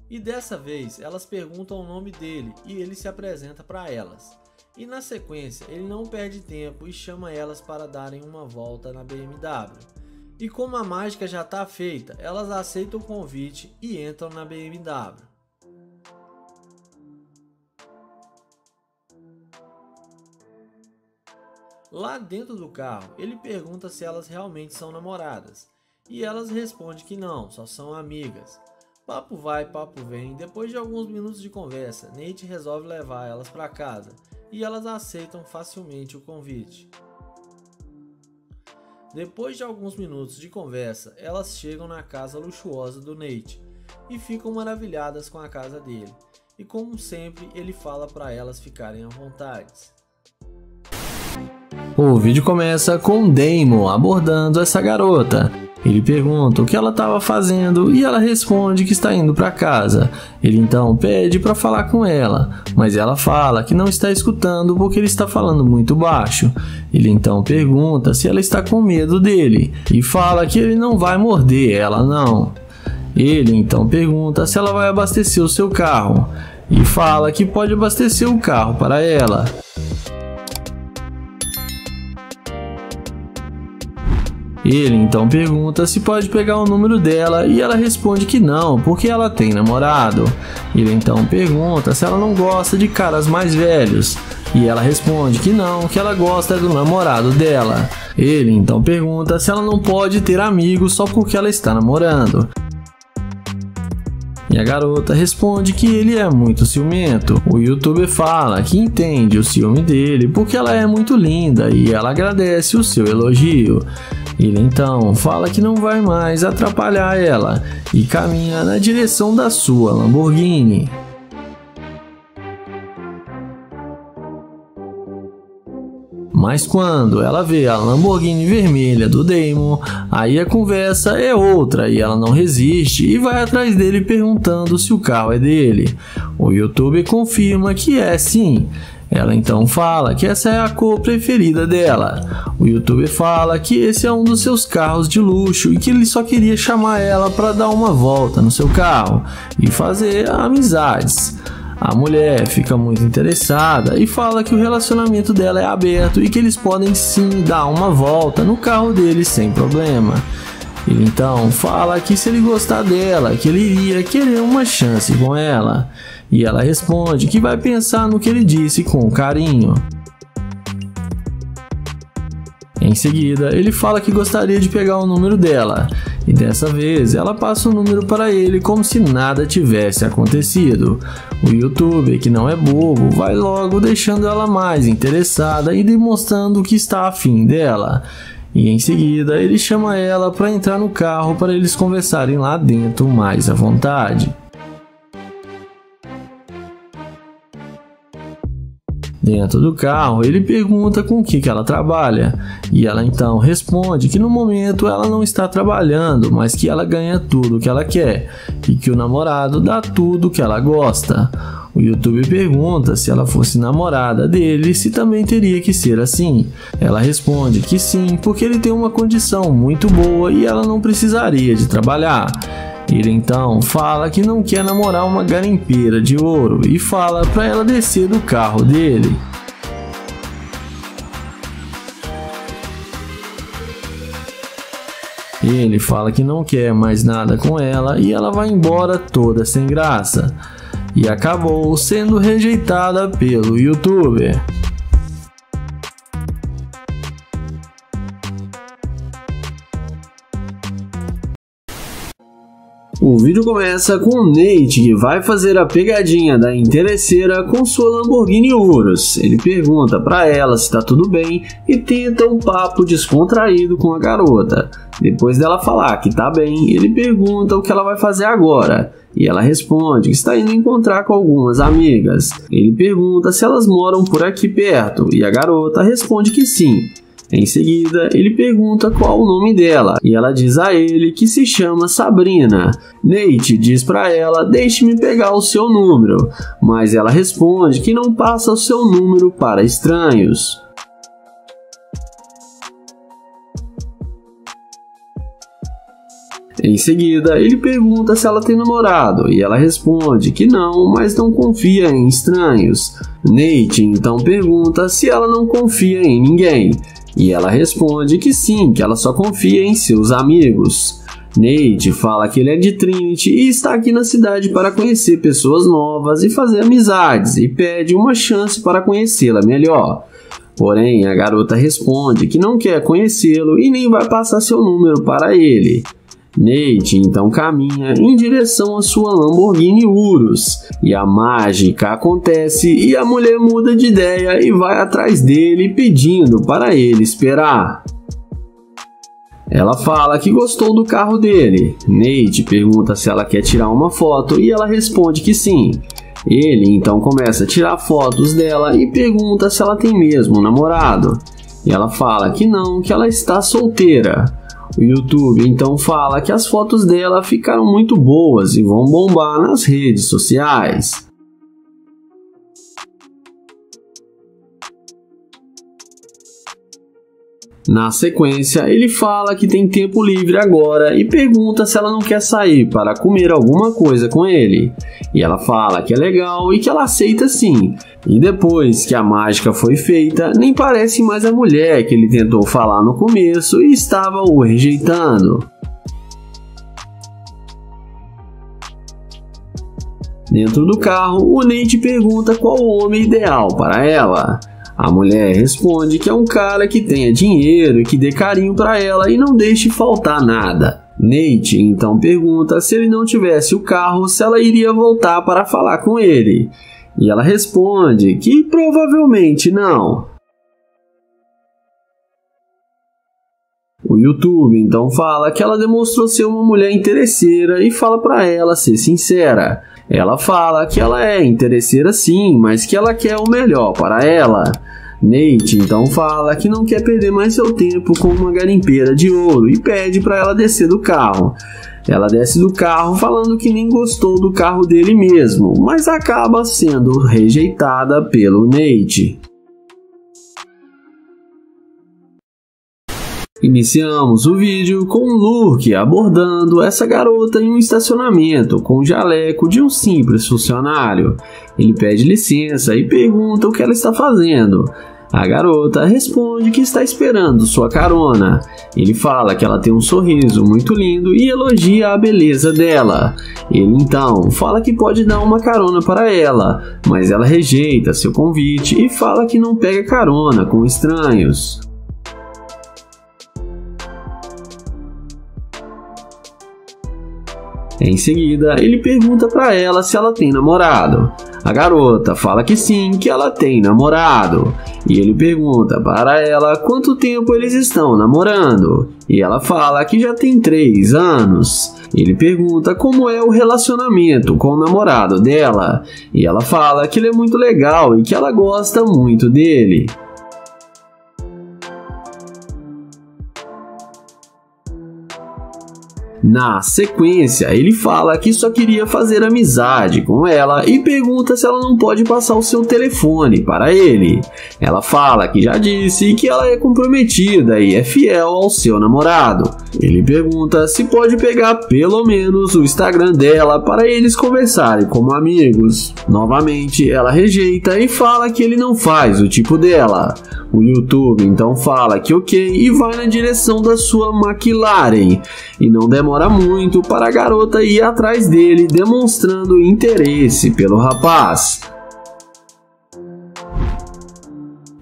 A: E dessa vez elas perguntam o nome dele e ele se apresenta para elas. E na sequência ele não perde tempo e chama elas para darem uma volta na BMW. E como a mágica já está feita, elas aceitam o convite e entram na BMW. Lá dentro do carro, ele pergunta se elas realmente são namoradas. E elas respondem que não, só são amigas. Papo vai, papo vem, depois de alguns minutos de conversa, Nate resolve levar elas para casa e elas aceitam facilmente o convite. Depois de alguns minutos de conversa, elas chegam na casa luxuosa do Nate e ficam maravilhadas com a casa dele. E como sempre, ele fala para elas ficarem à vontade. O vídeo começa com Damon abordando essa garota. Ele pergunta o que ela estava fazendo e ela responde que está indo para casa. Ele então pede para falar com ela, mas ela fala que não está escutando porque ele está falando muito baixo. Ele então pergunta se ela está com medo dele e fala que ele não vai morder ela não. Ele então pergunta se ela vai abastecer o seu carro e fala que pode abastecer o carro para ela. Ele então pergunta se pode pegar o número dela e ela responde que não, porque ela tem namorado. Ele então pergunta se ela não gosta de caras mais velhos e ela responde que não, que ela gosta do namorado dela. Ele então pergunta se ela não pode ter amigos só porque ela está namorando. E a garota responde que ele é muito ciumento. O youtuber fala que entende o ciúme dele porque ela é muito linda e ela agradece o seu elogio. Ele então fala que não vai mais atrapalhar ela e caminha na direção da sua Lamborghini. Mas quando ela vê a Lamborghini vermelha do Damon, aí a conversa é outra e ela não resiste e vai atrás dele perguntando se o carro é dele. O youtuber confirma que é sim. Ela então fala que essa é a cor preferida dela. O youtuber fala que esse é um dos seus carros de luxo e que ele só queria chamar ela para dar uma volta no seu carro e fazer amizades. A mulher fica muito interessada e fala que o relacionamento dela é aberto e que eles podem sim dar uma volta no carro dele sem problema. Ele então fala que se ele gostar dela, que ele iria querer uma chance com ela. E ela responde que vai pensar no que ele disse com carinho. Em seguida, ele fala que gostaria de pegar o número dela. E dessa vez, ela passa o número para ele como se nada tivesse acontecido. O youtuber, que não é bobo, vai logo deixando ela mais interessada e demonstrando que está afim dela. E em seguida, ele chama ela para entrar no carro para eles conversarem lá dentro mais à vontade. Dentro do carro, ele pergunta com o que ela trabalha, e ela então responde que no momento ela não está trabalhando, mas que ela ganha tudo o que ela quer, e que o namorado dá tudo o que ela gosta. O youtuber pergunta se ela fosse namorada dele, se também teria que ser assim. Ela responde que sim, porque ele tem uma condição muito boa e ela não precisaria de trabalhar. Ele então fala que não quer namorar uma garimpeira de ouro e fala para ela descer do carro dele. Ele fala que não quer mais nada com ela e ela vai embora toda sem graça. E acabou sendo rejeitada pelo youtuber. O vídeo começa com o Nate, que vai fazer a pegadinha da interesseira com sua Lamborghini Urus. Ele pergunta para ela se está tudo bem e tenta um papo descontraído com a garota. Depois dela falar que tá bem, ele pergunta o que ela vai fazer agora. E ela responde que está indo encontrar com algumas amigas. Ele pergunta se elas moram por aqui perto e a garota responde que sim. Em seguida, ele pergunta qual o nome dela e ela diz a ele que se chama Sabrina. Nate diz para ela: deixe-me pegar o seu número, mas ela responde que não passa o seu número para estranhos. Em seguida, ele pergunta se ela tem namorado e ela responde que não, mas não confia em estranhos. Nate então pergunta se ela não confia em ninguém. E ela responde que sim, que ela só confia em seus amigos. Nate fala que ele é de Trinity e está aqui na cidade para conhecer pessoas novas e fazer amizades, e pede uma chance para conhecê-la melhor. Porém, a garota responde que não quer conhecê-lo e nem vai passar seu número para ele. Nate então caminha em direção à sua Lamborghini Urus, e a mágica acontece e a mulher muda de ideia e vai atrás dele pedindo para ele esperar. Ela fala que gostou do carro dele. Nate pergunta se ela quer tirar uma foto e ela responde que sim. Ele então começa a tirar fotos dela e pergunta se ela tem mesmo um namorado. E ela fala que não, que ela está solteira. O YouTube então fala que as fotos dela ficaram muito boas e vão bombar nas redes sociais. Na sequência, ele fala que tem tempo livre agora e pergunta se ela não quer sair para comer alguma coisa com ele. E ela fala que é legal e que ela aceita sim. E depois que a mágica foi feita, nem parece mais a mulher que ele tentou falar no começo e estava o rejeitando. Dentro do carro, o Nate pergunta qual o homem ideal para ela. A mulher responde que é um cara que tenha dinheiro e que dê carinho para ela e não deixe faltar nada. Nate então pergunta se ele não tivesse o carro, se ela iria voltar para falar com ele. E ela responde que provavelmente não. O YouTube então fala que ela demonstrou ser uma mulher interesseira e fala para ela ser sincera. Ela fala que ela é interesseira sim, mas que ela quer o melhor para ela. Nate então fala que não quer perder mais seu tempo com uma garimpeira de ouro e pede para ela descer do carro. Ela desce do carro falando que nem gostou do carro dele mesmo, mas acaba sendo rejeitada pelo Nate. Iniciamos o vídeo com o Luke abordando essa garota em um estacionamento com o jaleco de um simples funcionário. Ele pede licença e pergunta o que ela está fazendo. A garota responde que está esperando sua carona. Ele fala que ela tem um sorriso muito lindo e elogia a beleza dela. Ele então fala que pode dar uma carona para ela, mas ela rejeita seu convite e fala que não pega carona com estranhos. Em seguida, ele pergunta para ela se ela tem namorado. A garota fala que sim, que ela tem namorado. E ele pergunta para ela quanto tempo eles estão namorando. E ela fala que já tem 3 anos. Ele pergunta como é o relacionamento com o namorado dela. E ela fala que ele é muito legal e que ela gosta muito dele. Na sequência, ele fala que só queria fazer amizade com ela e pergunta se ela não pode passar o seu telefone para ele. Ela fala que já disse que ela é comprometida e é fiel ao seu namorado. Ele pergunta se pode pegar pelo menos o Instagram dela para eles conversarem como amigos. Novamente, ela rejeita e fala que ele não faz o tipo dela. O YouTube então fala que ok e vai na direção da sua McLaren. E não demora muito para a garota ir atrás dele, demonstrando interesse pelo rapaz.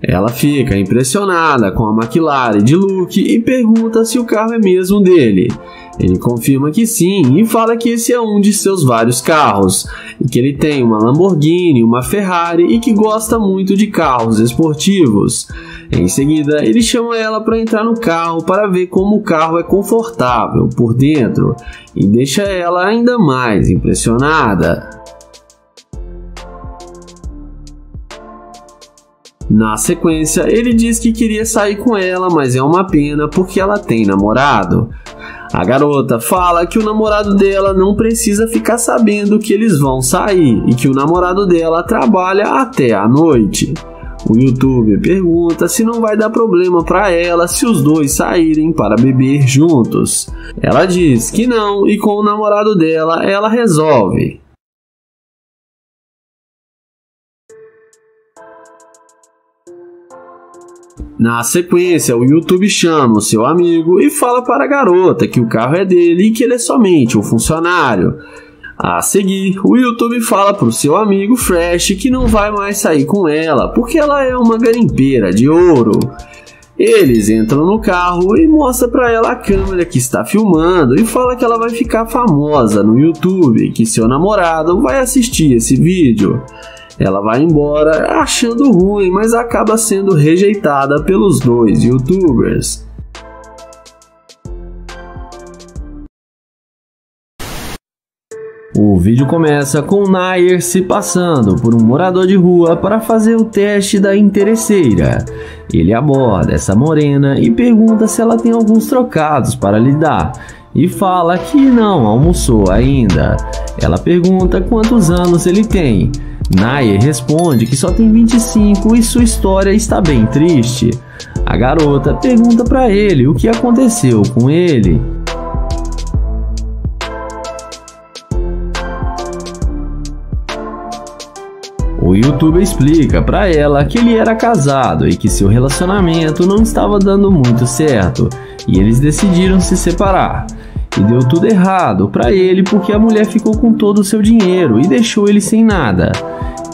A: Ela fica impressionada com a McLaren de Luke e pergunta se o carro é mesmo dele. Ele confirma que sim e fala que esse é um de seus vários carros, e que ele tem uma Lamborghini, uma Ferrari e que gosta muito de carros esportivos. Em seguida, ele chama ela para entrar no carro para ver como o carro é confortável por dentro e deixa ela ainda mais impressionada. Na sequência, ele diz que queria sair com ela, mas é uma pena porque ela tem namorado. A garota fala que o namorado dela não precisa ficar sabendo que eles vão sair e que o namorado dela trabalha até a noite. O YouTube pergunta se não vai dar problema para ela se os dois saírem para beber juntos. Ela diz que não e com o namorado dela ela resolve. Na sequência, o YouTube chama o seu amigo e fala para a garota que o carro é dele e que ele é somente um funcionário. A seguir, o YouTube fala para o seu amigo Fresh que não vai mais sair com ela porque ela é uma garimpeira de ouro. Eles entram no carro e mostra para ela a câmera que está filmando e fala que ela vai ficar famosa no YouTube e que seu namorado vai assistir esse vídeo. Ela vai embora achando ruim, mas acaba sendo rejeitada pelos dois youtubers. O vídeo começa com Nair se passando por um morador de rua para fazer o teste da interesseira. Ele aborda essa morena e pergunta se ela tem alguns trocados para lhe dar, e fala que não almoçou ainda. Ela pergunta quantos anos ele tem. Nair responde que só tem 25 e sua história está bem triste. A garota pergunta para ele o que aconteceu com ele. O youtuber explica para ela que ele era casado e que seu relacionamento não estava dando muito certo, e eles decidiram se separar. E deu tudo errado para ele porque a mulher ficou com todo o seu dinheiro e deixou ele sem nada.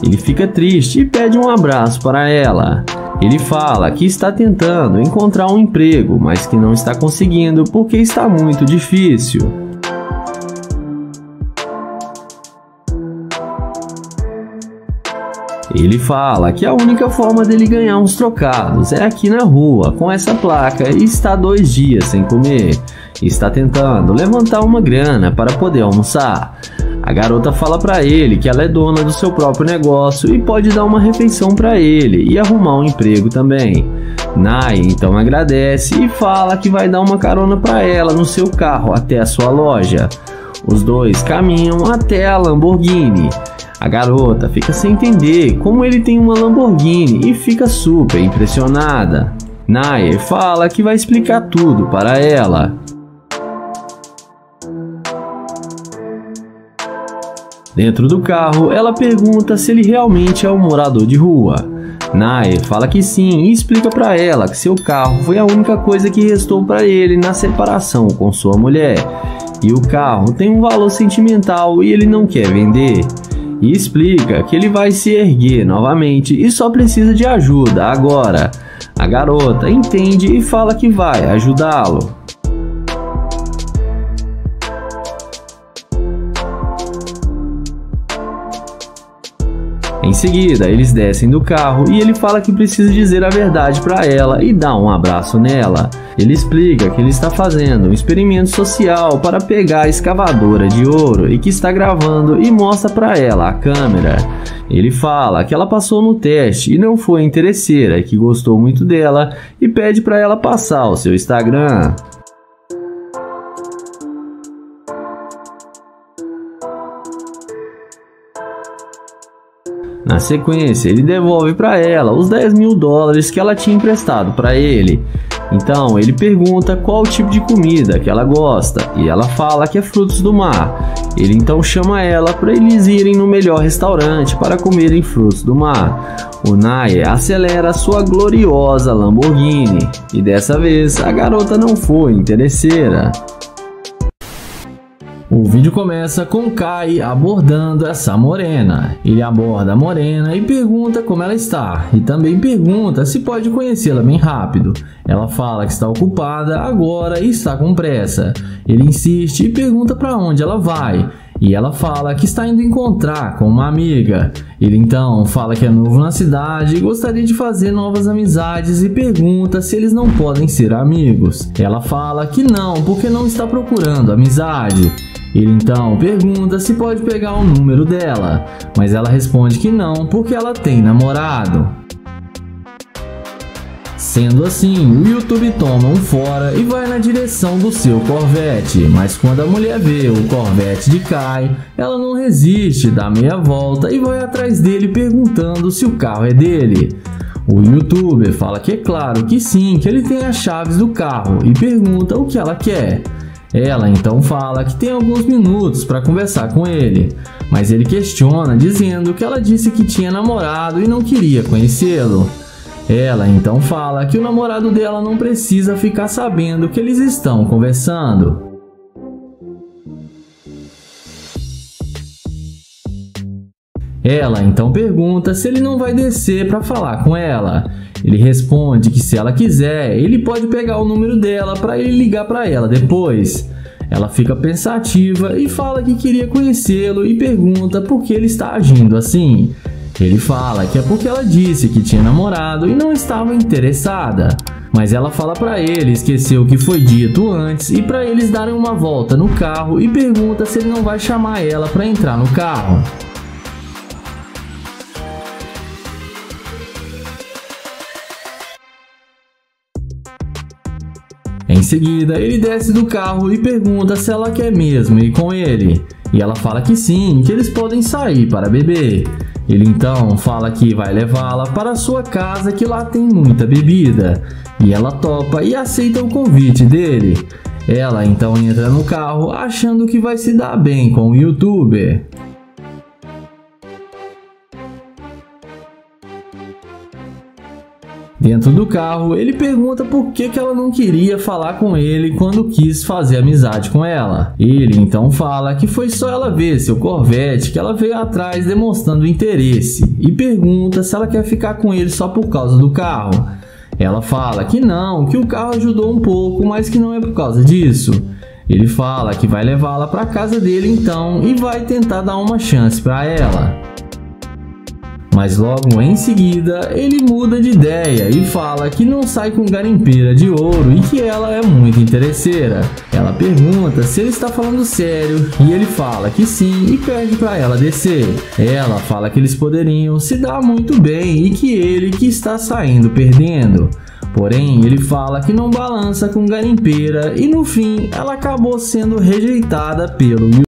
A: Ele fica triste e pede um abraço para ela. Ele fala que está tentando encontrar um emprego, mas que não está conseguindo porque está muito difícil. Ele fala que a única forma dele ganhar uns trocados é aqui na rua, com essa placa, e está 2 dias sem comer. Está tentando levantar uma grana para poder almoçar. A garota fala para ele que ela é dona do seu próprio negócio e pode dar uma refeição para ele e arrumar um emprego também. Nair então agradece e fala que vai dar uma carona para ela no seu carro até a sua loja. Os dois caminham até a Lamborghini. A garota fica sem entender como ele tem uma Lamborghini e fica super impressionada. Nair fala que vai explicar tudo para ela. Dentro do carro, ela pergunta se ele realmente é um morador de rua. Nair fala que sim e explica para ela que seu carro foi a única coisa que restou para ele na separação com sua mulher. E o carro tem um valor sentimental e ele não quer vender. E explica que ele vai se erguer novamente e só precisa de ajuda agora. A garota entende e fala que vai ajudá-lo. Em seguida, eles descem do carro e ele fala que precisa dizer a verdade para ela e dá um abraço nela. Ele explica que ele está fazendo um experimento social para pegar a escavadora de ouro e que está gravando e mostra para ela a câmera. Ele fala que ela passou no teste e não foi interesseira e que gostou muito dela e pede para ela passar o seu Instagram. Na sequência, ele devolve para ela os $10.000 que ela tinha emprestado para ele. Então, ele pergunta qual o tipo de comida que ela gosta e ela fala que é frutos do mar. Ele então chama ela para eles irem no melhor restaurante para comerem frutos do mar. O Nair acelera sua gloriosa Lamborghini e dessa vez a garota não foi interesseira. O vídeo começa com Kai abordando essa morena. Ele aborda a morena e pergunta como ela está, e também pergunta se pode conhecê-la bem rápido. Ela fala que está ocupada agora e está com pressa. Ele insiste e pergunta para onde ela vai, e ela fala que está indo encontrar com uma amiga. Ele então fala que é novo na cidade e gostaria de fazer novas amizades e pergunta se eles não podem ser amigos. Ela fala que não, porque não está procurando amizade. Ele então pergunta se pode pegar o número dela, mas ela responde que não, porque ela tem namorado. Sendo assim, o YouTube toma um fora e vai na direção do seu Corvette, mas quando a mulher vê o Corvette de Kai, ela não resiste, dá meia volta e vai atrás dele perguntando se o carro é dele. O YouTuber fala que é claro que sim, que ele tem as chaves do carro e pergunta o que ela quer. Ela então fala que tem alguns minutos para conversar com ele, mas ele questiona dizendo que ela disse que tinha namorado e não queria conhecê-lo. Ela então fala que o namorado dela não precisa ficar sabendo que eles estão conversando. Ela então pergunta se ele não vai descer para falar com ela. Ele responde que se ela quiser, ele pode pegar o número dela para ele ligar para ela depois. Ela fica pensativa e fala que queria conhecê-lo e pergunta por que ele está agindo assim. Ele fala que é porque ela disse que tinha namorado e não estava interessada. Mas ela fala pra ele esquecer o que foi dito antes e pra eles darem uma volta no carro e pergunta se ele não vai chamar ela pra entrar no carro. Em seguida, ele desce do carro e pergunta se ela quer mesmo ir com ele. E ela fala que sim, que eles podem sair para beber. Ele então fala que vai levá-la para a sua casa, que lá tem muita bebida. E ela topa e aceita o convite dele. Ela então entra no carro achando que vai se dar bem com o youtuber. Dentro do carro, ele pergunta por que ela não queria falar com ele quando quis fazer amizade com ela. Ele então fala que foi só ela ver seu Corvette que ela veio atrás demonstrando interesse e pergunta se ela quer ficar com ele só por causa do carro. Ela fala que não, que o carro ajudou um pouco, mas que não é por causa disso. Ele fala que vai levá-la para casa dele então e vai tentar dar uma chance para ela. Mas logo em seguida, ele muda de ideia e fala que não sai com garimpeira de ouro e que ela é muito interesseira. Ela pergunta se ele está falando sério e ele fala que sim e pede para ela descer. Ela fala que eles poderiam se dar muito bem e que ele que está saindo perdendo. Porém, ele fala que não balança com garimpeira e no fim ela acabou sendo rejeitada pelo